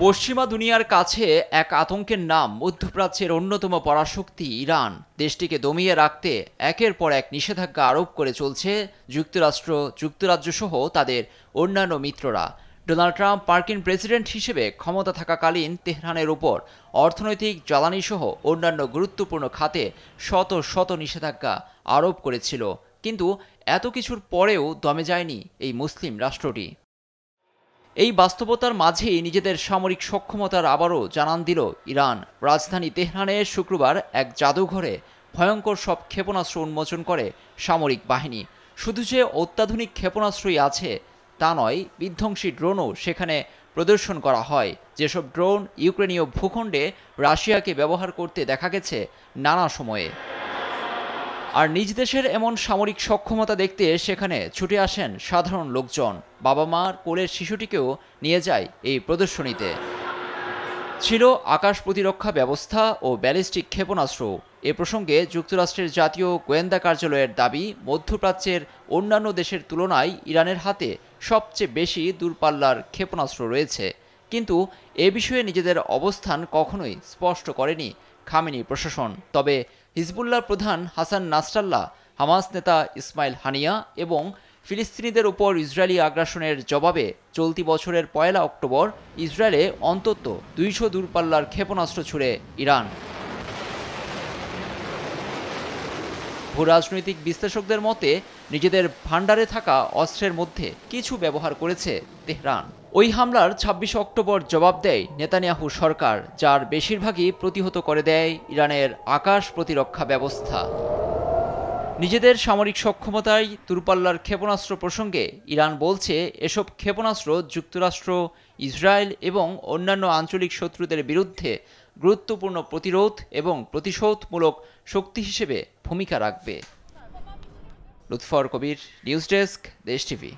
পশ্চিমা দুনিয়ার কাছে এক আতঙ্কের নাম মধ্যপ্রাচ্যের অন্যতম পরাশক্তি ইরান। দেশটিকে দমিয়ে রাখতে একের পর এক নিষেধাজ্ঞা আরোপ করে চলছে যুক্তরাষ্ট্র, যুক্তরাজ্য সহ তাদের অন্যান্য মিত্ররা। ডোনাল্ড ট্রাম্প মার্কিন প্রেসিডেন্ট হিসেবে ক্ষমতা থাকাকালীন তেহরানের উপর অর্থনৈতিক, জ্বালানি সহ অন্যান্য গুরুত্বপূর্ণ খাতে শত শত নিষেধাজ্ঞা আরোপ করেছিল। কিন্তু এত কিছুর পরেও দমে যায়নি এই মুসলিম রাষ্ট্রটি। এই বাস্তবতার মাঝেই নিজেদের সামরিক সক্ষমতার আবারও জানান দিল ইরান। রাজধানী তেহরানে শুক্রবার এক জাদুঘরে ভয়ঙ্কর সব ক্ষেপণাস্ত্র উন্মোচন করে সামরিক বাহিনী। শুধু যে অত্যাধুনিক ক্ষেপণাস্ত্রই আছে তা নয়, বিধ্বংসী ড্রোনও সেখানে প্রদর্শন করা হয়। যেসব ড্রোন ইউক্রেনীয় ভূখণ্ডে রাশিয়াকে ব্যবহার করতে দেখা গেছে নানা সময়ে। আর নিজ দেশের এমন সামরিক সক্ষমতা দেখতে সেখানে ছুটে আসেন সাধারণ লোকজন। বাবা মার কোলের শিশুটিকেও নিয়ে যায় এই প্রদর্শনীতে। ছিল আকাশ প্রতিরক্ষা ব্যবস্থা ও ব্যালিস্টিক ক্ষেপণাস্ত্র। এ প্রসঙ্গে যুক্তরাষ্ট্রের জাতীয় গোয়েন্দা কার্যালয়ের দাবি, মধ্যপ্রাচ্যের অন্যান্য দেশের তুলনায় ইরানের হাতে সবচেয়ে বেশি দূরপাল্লার ক্ষেপণাস্ত্র রয়েছে। কিন্তু এ বিষয়ে নিজেদের অবস্থান কখনোই স্পষ্ট করেনি খামেনি প্রশাসন। তবে হিজবুল্লাহ প্রধান হাসান নাসরাল্লাহ, হামাস নেতা ইসমাইল হানিয়া এবং ফিলিস্তিনিদের উপর ইসরায়েলি আগ্রাসনের জবাবে চলতি বছরের ১ অক্টোবর ইসরায়েলে অন্তত ২০০ দূরপাল্লার ক্ষেপণাস্ত্র ছুড়ে ইরান। ভূরাজনৈতিক বিশ্লেষকদের মতে নিজেদের ভাণ্ডারে থাকা অস্ত্রের মধ্যে কিছু ব্যবহার করেছে তেহরান। ওই হামলার ২৬ অক্টোবর জবাব দেয় নেতানিয়াহু সরকার, যার বেশিরভাগই প্রতিহত করে দেয় ইরানের আকাশ প্রতিরক্ষা ব্যবস্থা। নিজেদের সামরিক সক্ষমতায় দূরপাল্লার ক্ষেপণাস্ত্র প্রসঙ্গে ইরান বলছে, এসব ক্ষেপণাস্ত্র যুক্তরাষ্ট্র, ইসরায়েল এবং অন্যান্য আঞ্চলিক শত্রুদের বিরুদ্ধে গুরুত্বপূর্ণ প্রতিরোধ এবং প্রতিশোধমূলক শক্তি হিসেবে ভূমিকা রাখবে। লুৎফর কবির, নিউজ ডেস্ক, দেশ টিভি।